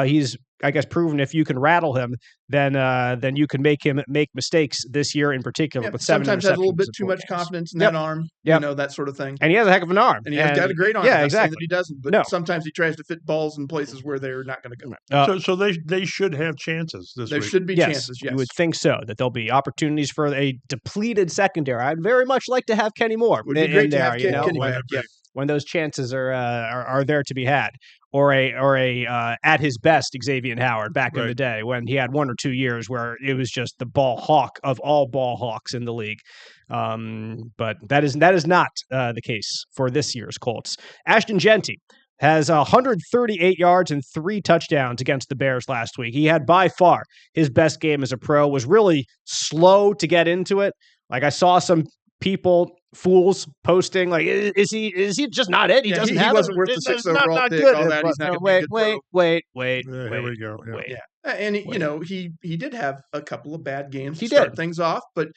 he's, I guess, proven if you can rattle him, then you can make him make mistakes this year in particular. With 7 sometimes has a little bit too much confidence in that arm, that sort of thing. And he has a heck of an arm, and he has got a great arm. Yeah, exactly. That he doesn't, but sometimes he tries to fit balls in places where they're not going to go. So they should have chances this week. There should be chances. Yes, you would think so. That there'll be opportunities for a depleted secondary. I'd very much like to have Kenny Moore in there. When those chances are there to be had, or a at his best Xavien Howard back in the day when he had 1 or 2 years where it was just the ball hawk of all ball hawks in the league. But that is not the case for this year's Colts. Ashton Jeanty has 138 yards and 3 touchdowns against the Bears last week. He had by far his best game as a pro. Was really slow to get into it. Like I saw some fools posting like, is he just not it? He wasn't worth the 6th overall pick. All that he's not wait. Here we go. Yeah. And he did have a couple of bad games to start things off, but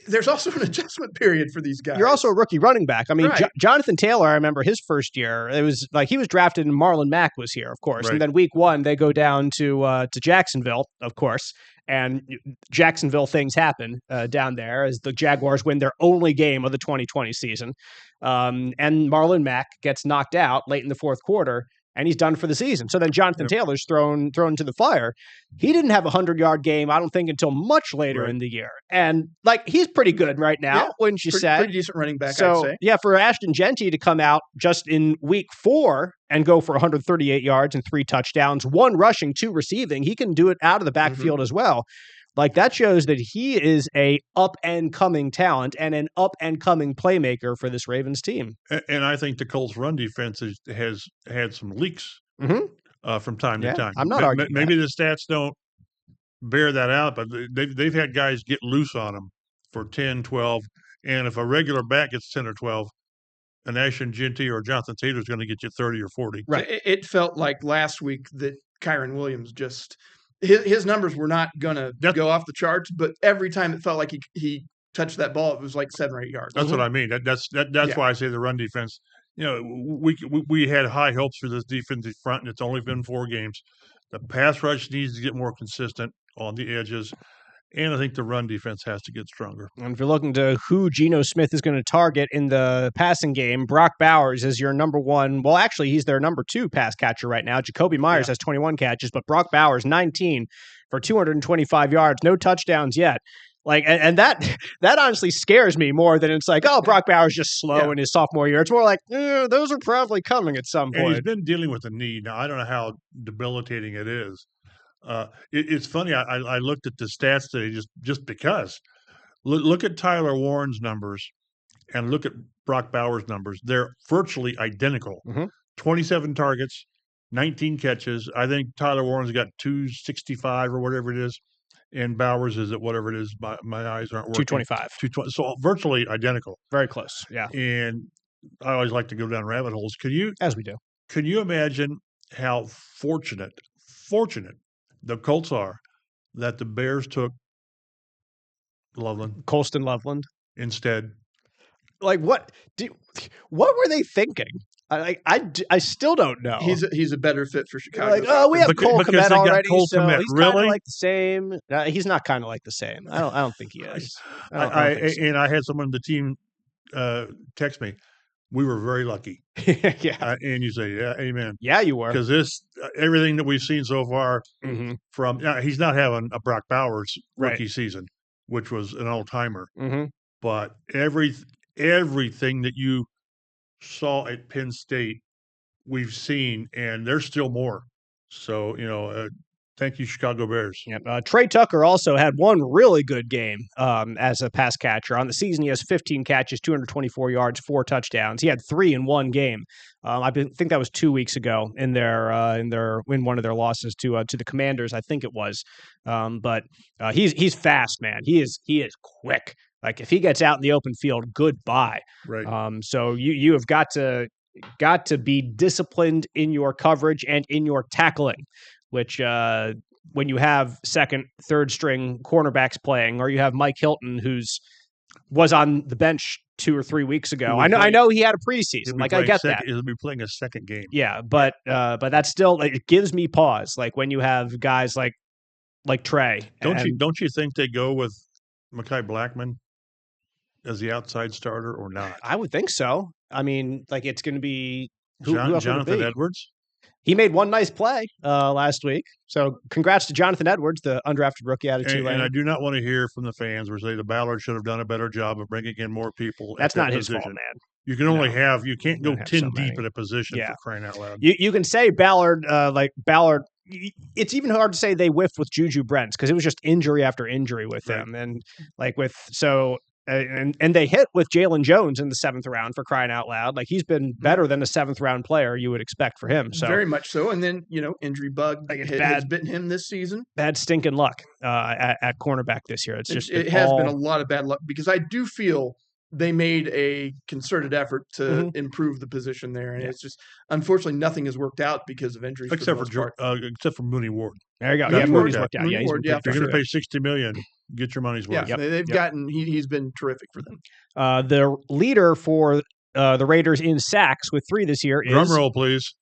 there's also an adjustment period for these guys. You're also a rookie running back. I mean, Jonathan Taylor, I remember his first year, it was like he was drafted and Marlon Mack was here, of course. And then week 1, they go down to Jacksonville, of course. And Jacksonville things happen down there as the Jaguars win their only game of the 2020 season. And Marlon Mack gets knocked out late in the 4th quarter, and he's done for the season. So then Jonathan Taylor's thrown into the fire. He didn't have a 100-yard game, I don't think, until much later in the year. And, he's pretty good right now, wouldn't you say? Pretty decent running back, I'd say. Yeah, for Ashton Jeanty to come out just in week 4 and go for 138 yards and 3 touchdowns, 1 rushing, 2 receiving, he can do it out of the backfield as well. Like that shows that he is a up and coming talent and an up and coming playmaker for this Ravens team. And I think the Colts run defense has had some leaks from time to time. I'm not arguing maybe the stats don't bear that out, but they've had guys get loose on them for 10, 12. And if a regular back gets 10 or 12, an Ashton Jeanty or Jonathan Taylor is going to get you 30 or 40. Right. It felt like last week that Kyren Williams just his numbers were not going to go off the charts, but every time it felt like he touched that ball, it was like 7 or 8 yards. That's what I mean. That's why I say the run defense. We had high hopes for this defensive front, and it's only been 4 games. The pass rush needs to get more consistent on the edges. And I think the run defense has to get stronger. And if you're looking to who Geno Smith is going to target in the passing game, Brock Bowers is your number 1. Well, actually, he's their number 2 pass catcher right now. Jacoby Myers has 21 catches, but Brock Bowers, 19 for 225 yards. No touchdowns yet. Like, and that honestly scares me more than it's like, oh, Brock Bowers just slow in his sophomore year. It's more like, those are probably coming at some point. And he's been dealing with a knee. Now, I don't know how debilitating it is. It's funny. I looked at the stats today just because. Look at Tyler Warren's numbers and look at Brock Bowers' numbers. They're virtually identical. 27 targets, 19 catches. I think Tyler Warren's got 265 or whatever it is, and Bowers is at whatever it is. My eyes aren't working. 225. 220. So virtually identical. Very close. Yeah. And I always like to go down rabbit holes. As we do. Can you imagine how fortunate the Colts are that the Bears took Colston Loveland instead? Like what were they thinking? I still don't know. He's a better fit for Chicago. Like, we have Cole Kmet already, Cole so Kmet. he's Really? kind of like the same. He's not kind of like the same. I don't think he is. I don't think so. And I had someone on the team text me. We were very lucky. And you say, yeah, amen. Yeah, you were. Because everything that we've seen so far from he's not having a Brock Bowers rookie season, which was an all-timer. But everything that you saw at Penn State, we've seen, and there's still more. So, thank you, Chicago Bears. Yep. Trey Tucker also had one really good game as a pass catcher. On the season, he has 15 catches, 224 yards, 4 touchdowns. He had 3 in one game. I think that was 2 weeks ago in one of their losses to the Commanders. I think it was. But he's fast, man. He is quick. Like if he gets out in the open field, goodbye. Right. So you have got to be disciplined in your coverage and in your tackling, which when you have second, third string cornerbacks playing, or you have Mike Hilton was on the bench 2 or 3 weeks ago. I know he had a preseason. Like I get that. He'll be playing a second game. Yeah, but that's still it gives me pause. Like when you have guys like Trey. Don't you think they go with Mekhi Blackmon as the outside starter or not? I would think so. I mean, like it's going to be who else Jonathan Edwards. He made one nice play last week. So congrats to Jonathan Edwards, the undrafted rookie out of Tulane. And I do not want to hear from the fans where say the Ballard should have done a better job of bringing in more people. That's not his fault, man. You can only you can't go 10 deep at a position for crying out loud. You can say Ballard, it's even hard to say they whiffed with Juju Brents because it was just injury after injury with him. And and they hit with Jalen Jones in the 7th round for crying out loud. Like he's been better than a 7th round player you would expect for him. So very much so. And then injury bug has bitten him this season. Bad stinking luck at cornerback this year. It has been a lot of bad luck because I do feel they made a concerted effort to improve the position there, and it's just unfortunately nothing has worked out because of injuries. Except for Mooney Ward. There you go. Yeah, Mooney's worked out. Mooney Ward, if you're going to pay $60 million, get your money's worth. Yeah, they've gotten. He's been terrific for them. The leader for the Raiders in sacks with 3 this year is drum roll, please.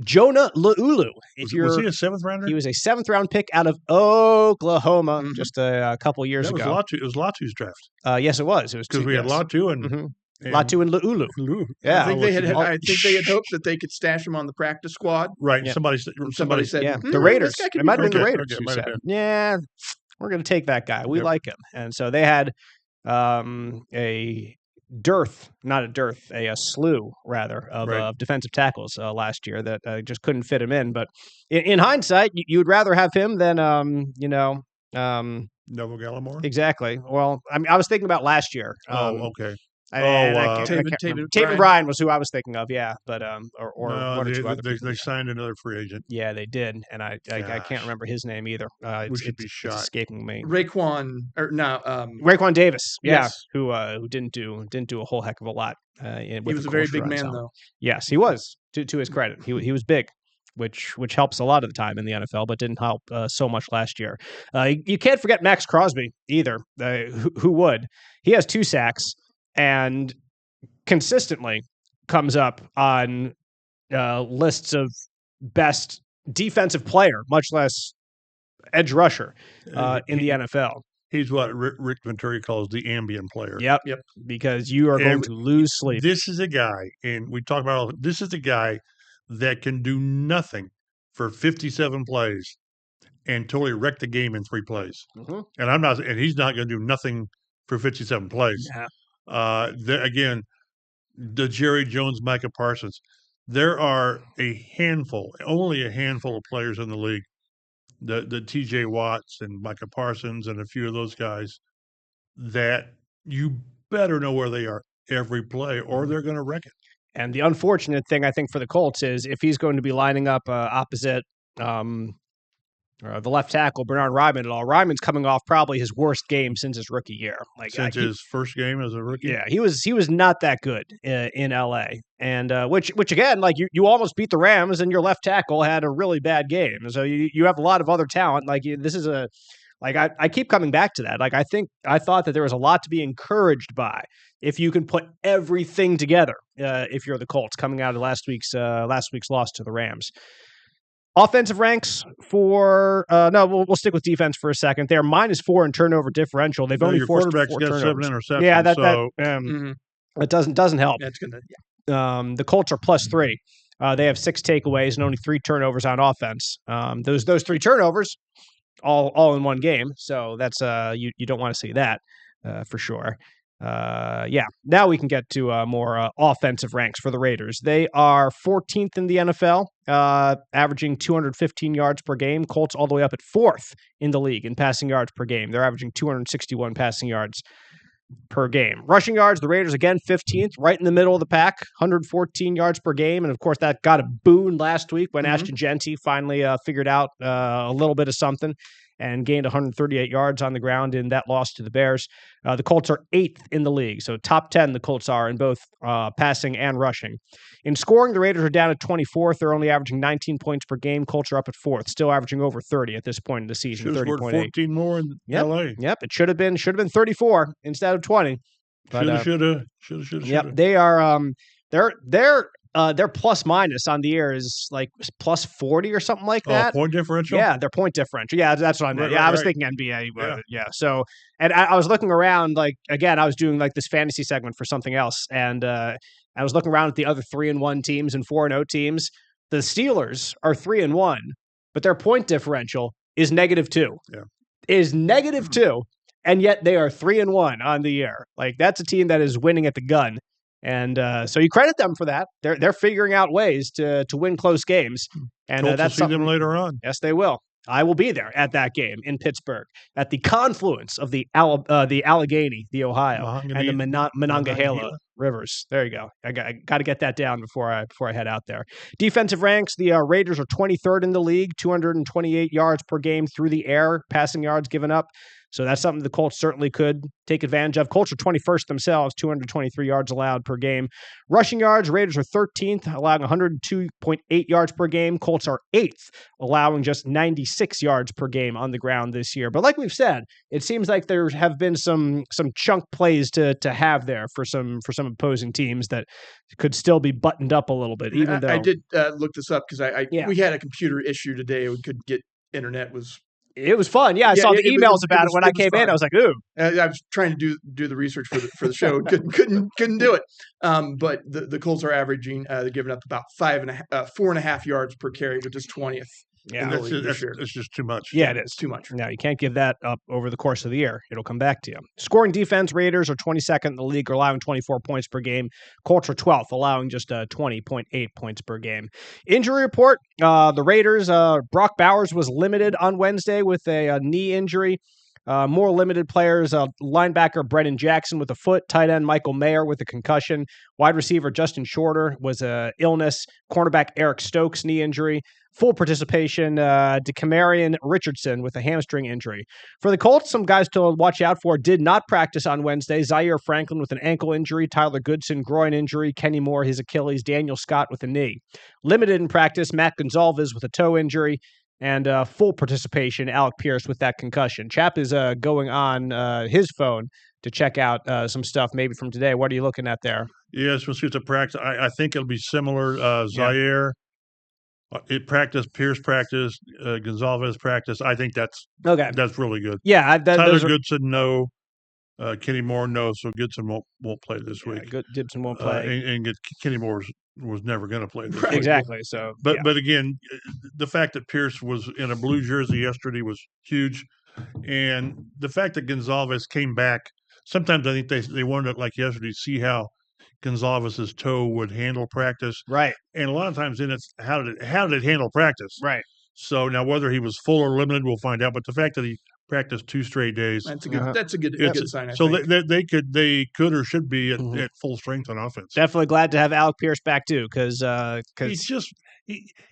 Jonah Laulu. Was he a 7th rounder? He was a 7th round pick out of Oklahoma just a couple years ago. It was Latu's draft. Yes, it was. It was because we had Latu and Latu and Laulu. Yeah, I think they had hoped that they could stash him on the practice squad. Right. Yeah. Somebody said, the Raiders. It might have been the Raiders who said, "Yeah, we're going to take that guy. We like him." And so they had a slew rather of defensive tackles last year that just couldn't fit him in. But in hindsight, you would rather have him than Neville Gallimore? Exactly. Well, I mean, I was thinking about last year. Okay. Taven Bryan was who I was thinking of, yeah. But or no, one or two other people. They signed another free agent. Yeah, they did, and I can't remember his name either. Be shot. It's escaping me. Raekwon Davis, yes. who didn't do a whole heck of a lot. He was a very big man, though. Yes, he was. To his credit, he was big. Which helps a lot of the time in the NFL, but didn't help so much last year. You can't forget Max Crosby either. Who would? He has 2 sacks and consistently comes up on lists of best defensive player, much less edge rusher in the NFL. He's what Rick Venturi calls the ambient player. Yep. Because you are going to lose sleep. This is a guy, and we talk about this is a guy that can do nothing for 57 plays and totally wreck the game in 3 plays. Mm-hmm. And he's not going to do nothing for 57 plays. Yeah. Again, the Jerry Jones, Micah Parsons. There are only a handful of players in the league, the T.J. Watts and Micah Parsons and a few of those guys, that you better know where they are every play or they're going to wreck it. And the unfortunate thing, I think, for the Colts is if he's going to be lining up opposite the left tackle, Bernard Ryman, at all, Ryman's coming off probably his worst game since his rookie year. Since his first game as a rookie? Yeah, he was not that good in L.A. And which again, like you almost beat the Rams and your left tackle had a really bad game. So you have a lot of other talent. This is I keep coming back to that. I thought that there was a lot to be encouraged by if you can put everything together. If you're the Colts coming out of last week's loss to the Rams. Offensive ranks for we'll stick with defense for a second. They're -4 in turnover differential. They've only forced 4 turnovers. 7 interceptions. Yeah, that doesn't help. That's gonna. The Colts are +3. They have 6 takeaways and only 3 turnovers on offense. Those 3 turnovers. All in one game, so that's you don't want to see that for sure. Now we can get to more offensive ranks for the Raiders. They are 14th in the NFL, averaging 215 yards per game. Colts all the way up at 4th in the league in passing yards per game. They're averaging 261 passing yards per game. Rushing yards, the Raiders again 15th, right in the middle of the pack, 114 yards per game. And of course, that got a boon last week when Ashton Jeanty finally figured out a little bit of something and gained 138 yards on the ground in that loss to the Bears. The Colts are 8th in the league, so top 10 the Colts are in both passing and rushing. In scoring, the Raiders are down at 24th. They're only averaging 19 points per game. Colts are up at 4th, still averaging over 30 at this point in the season. Should have scored 14 more in L.A. Yep, it should have been 34 instead of 20. Should have. Yep, they are. Their plus minus on the year is like plus 40 or something like that. Point differential? Yeah, their point differential. Yeah, that's what I meant. I was thinking NBA. Yeah. So, and I was looking around, I was doing this fantasy segment for something else. And I was looking around at the other 3-1 teams and 4-0 teams. The Steelers are 3-1, but their point differential is -2. Yeah. Is -2. And yet they are 3-1 on the year. That's a team that is winning at the gun. And so you credit them for that. They're figuring out ways to win close games, and that's see them later on. Yes, they will. I will be there at that game in Pittsburgh at the confluence of the Allegheny, the Ohio, and the Monongahela rivers. There you go. I got to get that down before I head out there. Defensive ranks: the Raiders are 23rd in the league, 228 yards per game through the air, passing yards given up. So that's something the Colts certainly could take advantage of. Colts are 21st themselves, 223 yards allowed per game. Rushing yards, Raiders are 13th, allowing 102.8 yards per game. Colts are 8th, allowing just 96 yards per game on the ground this year. But like we've said, it seems like there have been some chunk plays to have there for some opposing teams that could still be buttoned up a little bit. Even though I did look this up because we had a computer issue today. We couldn't get internet. It was fun. Yeah, I saw the emails about it when I came in. I was like, "Ooh!" I was trying to do the research for the show. couldn't do it. But the Colts are averaging. They're giving up about 4.5 yards per carry, which is 20th Yeah, it's just too much. Yeah, it is too much. No, you can't give that up over the course of the year. It'll come back to you. Scoring defense, Raiders are 22nd in the league, allowing 24 points per game. Colts are 12th, allowing just 20.8 points per game. Injury report: the Raiders, Brock Bowers was limited on Wednesday with a knee injury. More limited players, linebacker Brennan Jackson with a foot, tight end Michael Mayer with a concussion, wide receiver Justin Shorter was a illness, cornerback Eric Stokes knee injury, full participation DeCamarion Richardson with a hamstring injury. For the Colts, some guys to watch out for did not practice on Wednesday. Zaire Franklin with an ankle injury, Tyler Goodson groin injury, Kenny Moore his Achilles, Daniel Scott with a knee. Limited in practice, Matt Gonzalez with a toe injury. And full participation, Alec Pierce with that concussion. Chap is going on his phone to check out some stuff maybe from today. What are you looking at there? Yes, we'll see it's a practice. I think it'll be similar. Zaire, it practiced, Pierce practiced, Gonzalez practiced. I think that's really good. Yeah. Tyler Goodson, no. Kenny Moore, no. So Goodson won't play this week. Gibson won't play. And Kenny Moore was never going to play this week. Exactly. So, but again, the fact that Pierce was in a blue jersey yesterday was huge, and the fact that Gonzalez came back. Sometimes I think they wanted, like yesterday, to see how Gonzalez's toe would handle practice. Right. And a lot of times, then it's how did it handle practice? Right. So now whether he was full or limited, we'll find out. But the fact that he practiced 2 straight days, that's a good sign. So they could or should be at full strength on offense. Definitely glad to have Alec Pierce back too, because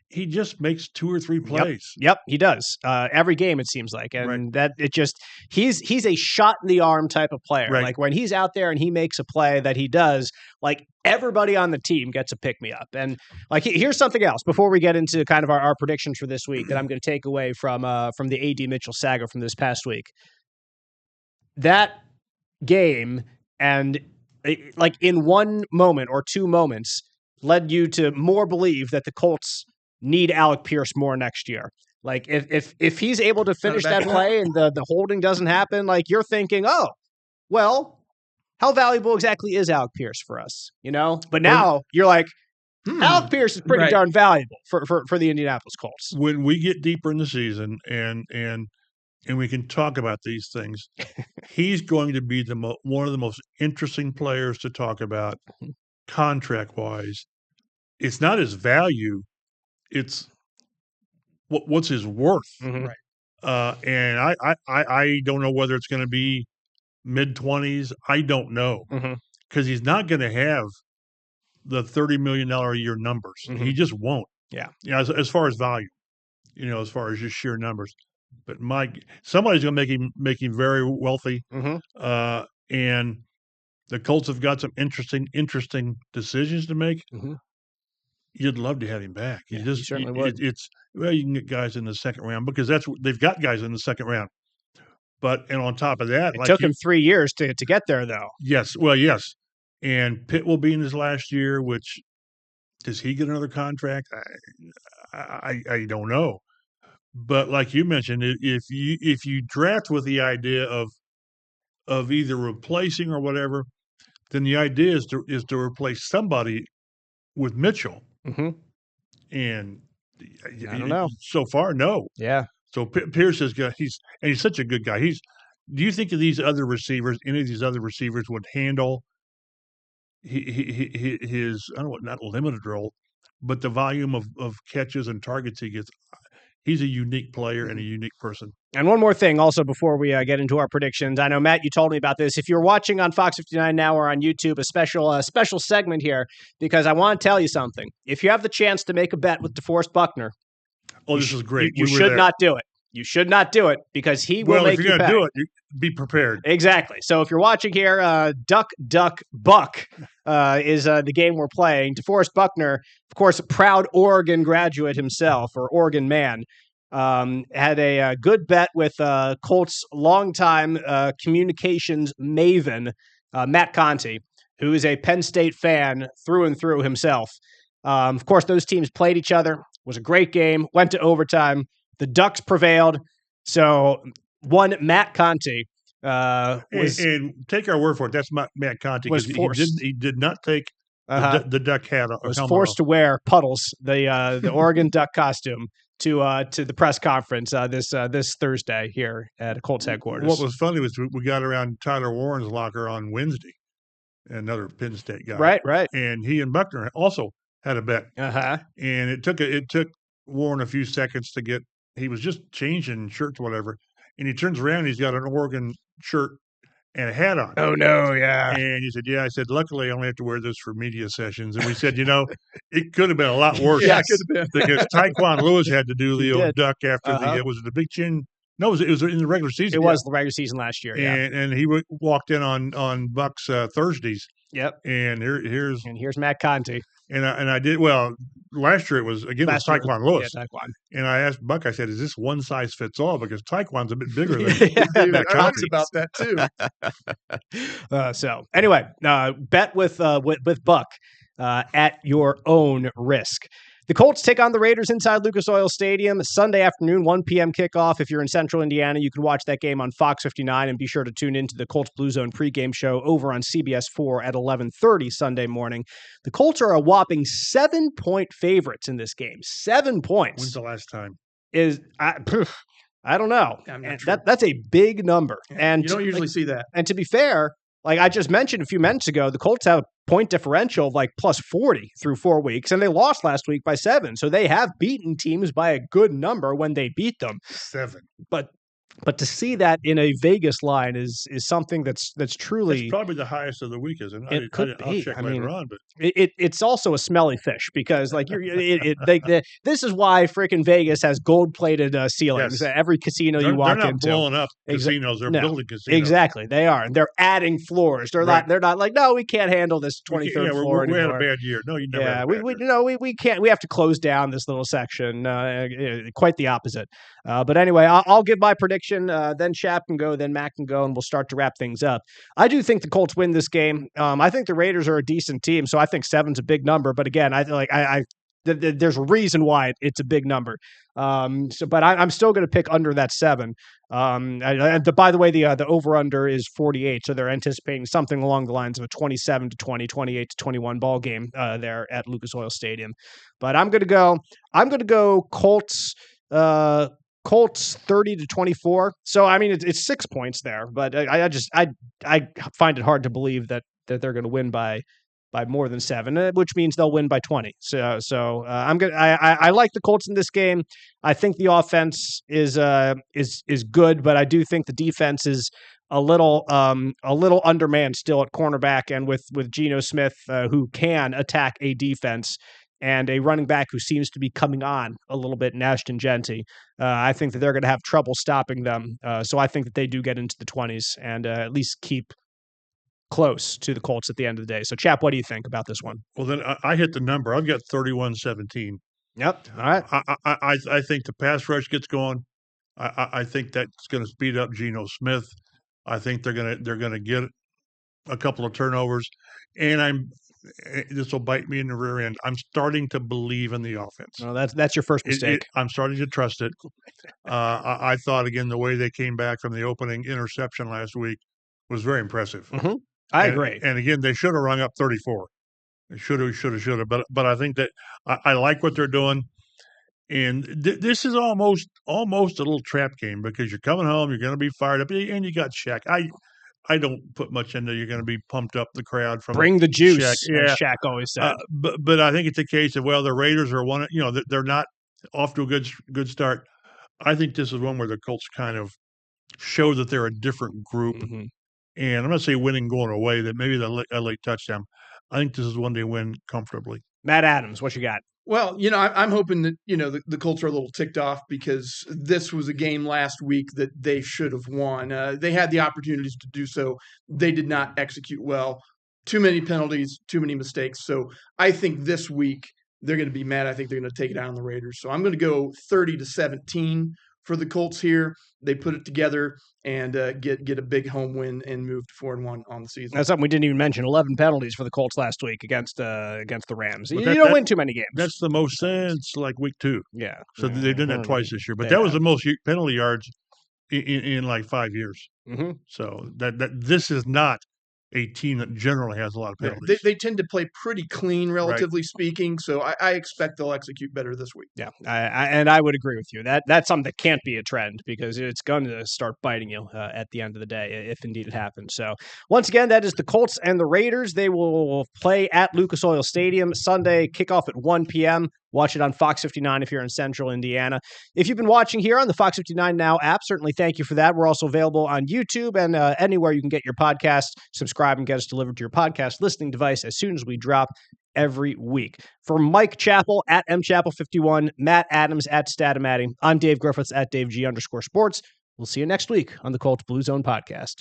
he just makes 2 or 3 plays. Yep, he does. Every game it seems like, and that it just he's a shot in the arm type of player. Right. Like when he's out there and he makes a play that he does, like everybody on the team gets a pick me up. And like here's something else before we get into kind of our predictions for this week that I'm going to take away from the AD Mitchell saga from this past week. That game and like in one moment or 2 moments led you to more believe that the Colts need Alec Pierce more next year. Like if he's able to finish that play and the holding doesn't happen, like you're thinking, oh, well, how valuable exactly is Alec Pierce for us? You know? But now you're like, Alec Pierce is pretty darn valuable for the Indianapolis Colts. When we get deeper in the season and we can talk about these things, he's going to be one of the most interesting players to talk about contract-wise. It's not his value. It's what's his worth, Right? And I don't know whether it's going to be mid-20s. I don't know because he's not going to have the $30 million a year numbers. He just won't. Yeah. As far as value, as far as just sheer numbers. But somebody's going to make him very wealthy, and the Colts have got some interesting decisions to make. You'd love to have him back. Yeah, you certainly would. You can get guys in the second round because they've got guys in the second round. And on top of that, it took him 3 years to get there, though. Yes, yes. And Pitt will be in his last year. Which does he get another contract? I don't know. But like you mentioned, if you draft with the idea of either replacing or whatever, then the idea is to replace somebody with Mitchell. And I don't know. So far, no. Yeah. So Pierce is good. He's such a good guy. Do you think of these other receivers? Any of these other receivers would handle his I don't know, not limited role, but the volume of catches and targets he gets? He's a unique player and a unique person. And one more thing also before we get into our predictions. I know, Matt, you told me about this. If you're watching on Fox 59 now or on YouTube, a special segment here, because I want to tell you something. If you have the chance to make a bet with DeForest Buckner, this is great. You should not do it. You should not do it because he will make you pay. Well, if you're going to do it, be prepared. Exactly. So if you're watching here, Duck, Duck, Buck is the game we're playing. DeForest Buckner, of course, a proud Oregon graduate himself, or Oregon man, had a good bet with Colts longtime communications maven, Matt Conti, who is a Penn State fan through and through himself. Of course, those teams played each other. It was a great game. Went to overtime. The Ducks prevailed. So one Matt Conti was... And take our word for it. That's Matt Conti. Was forced. He did not take the Duck hat. Was forced to wear Puddles, the Oregon Duck costume. to the press conference this Thursday here at Colts headquarters. What was funny was we got around Tyler Warren's locker on Wednesday, another Penn State guy. Right. And he and Buckner also had a bet. Uh-huh. And it took Warren a few seconds to get – he was just changing shirts or whatever. And he turns around and he's got an Oregon shirt and a hat on. Oh, no, yeah. And he said, yeah. I said, luckily I only have to wear this for media sessions. And we said, it could have been a lot worse. Yeah, it could have been. Because Tyquan Lewis had to do the old duck after was it the Big Chin? No, it was in the regular season. It was the regular season last year, yeah. And he walked in on Buck's Thursdays. Yep. And here's Matt Conti. And I did well. Last year it was Tyquan Lewis. Yeah, Tyquan. And I asked Buck. I said, "Is this one size fits all?" Because Tyquan's a bit bigger than Matt Conti. About that too. So anyway, bet with Buck at your own risk. The Colts take on the Raiders inside Lucas Oil Stadium Sunday afternoon, 1 p.m. kickoff. If you're in Central Indiana, you can watch that game on Fox 59, and be sure to tune into the Colts Blue Zone pregame show over on CBS 4 at 11:30 Sunday morning. The Colts are a whopping 7-point favorites in this game. 7 points. When's the last time? I don't know. That's a big number. Yeah, and you don't usually see that. And to be fair, like I just mentioned a few minutes ago, the Colts have a point differential of like plus 40 through 4 weeks, and they lost last week by 7. So they have beaten teams by a good number when they beat them. 7. But to see that in a Vegas line is something that's truly. It's probably the highest of the week, isn't it? It could be. I'll check later on, but it's also a smelly fish because like this is why freaking Vegas has gold-plated ceilings. Yes. Every casino you walk into, they're not blowing up casinos; they're building casinos. Exactly, they are. And they're adding floors. They're not like, no, we can't handle this 23rd floor anymore. We had a bad year. No, you never. Yeah, had a bad year. We can't. We have to close down this little section. Quite the opposite. But anyway, I'll give my prediction. Then Chap can go, then Matt can go, and we'll start to wrap things up. I do think the Colts win this game. I think the Raiders are a decent team, so I think 7's a big number. But again, there's a reason why it's a big number. But I'm still going to pick under that 7. By the way, the over/under is 48, so they're anticipating something along the lines of a 27-20, 28-21 ball game there at Lucas Oil Stadium. But I'm going to go Colts. Colts 30-24. So I mean it's 6 points there, but I find it hard to believe that they're going to win by more than 7, which means they'll win by 20. So I like the Colts in this game. I think the offense is good, but I do think the defense is a little undermanned still at cornerback, and with Geno Smith who can attack a defense, and a running back who seems to be coming on a little bit in Ashton Genty. I think that they're going to have trouble stopping them. So I think that they do get into the 20s and at least keep close to the Colts at the end of the day. So, Chap, what do you think about this one? Well, then I hit the number. I've got 31-17. Yep. All right. I think the pass rush gets going. I think that's going to speed up Geno Smith. I think they're gonna get a couple of turnovers, and this will bite me in the rear end. I'm starting to believe in the offense. Well, that's your first mistake. I'm starting to trust it. I thought, again, the way they came back from the opening interception last week was very impressive. Mm-hmm. I agree. And again, they should have rung up 34. They should have. But I think that I like what they're doing. And this is almost a little trap game because you're coming home, you're going to be fired up, and you got Shaq. I don't put much into you're going to be pumped up the crowd from bring the juice. Shaq. Yeah. As Shaq always said. But I think it's a case of the Raiders are one. They're not off to a good start. I think this is one where the Colts kind of show that they're a different group. Mm-hmm. And I'm not saying winning going away. That maybe a late touchdown. I think this is one they win comfortably. Matt Adams, what you got? Well, I'm hoping that, the Colts are a little ticked off because this was a game last week that they should have won. They had the opportunities to do so. They did not execute well. Too many penalties, too many mistakes. So I think this week they're going to be mad. I think they're going to take it out on the Raiders. So I'm going to go 30-17 for the Colts here. They put it together and get a big home win and move to 4-1 on the season. That's something we didn't even mention. 11 penalties for the Colts last week against the Rams. You don't win too many games. That's the most since week 2. Yeah. So they've done that twice this year. But that was the most penalty yards in 5 years. Mm-hmm. So that this is not a team that generally has a lot of Yeah, penalties. they tend to play pretty clean, relatively speaking. So I expect they'll execute better this week. Yeah, and I would agree with you. That's something that can't be a trend because it's going to start biting you at the end of the day if indeed it happens. So once again, that is the Colts and the Raiders. They will play at Lucas Oil Stadium Sunday, kickoff at 1 p.m. Watch it on Fox 59 if you're in central Indiana. If you've been watching here on the Fox 59 Now app, certainly thank you for that. We're also available on YouTube and anywhere you can get your podcast. Subscribe and get us delivered to your podcast listening device as soon as we drop every week. For Mike Chappell at mchappell51, Matt Adams at Statomatty, I'm Dave Griffiths at DaveG_sports. We'll see you next week on the Colts Blue Zone Podcast.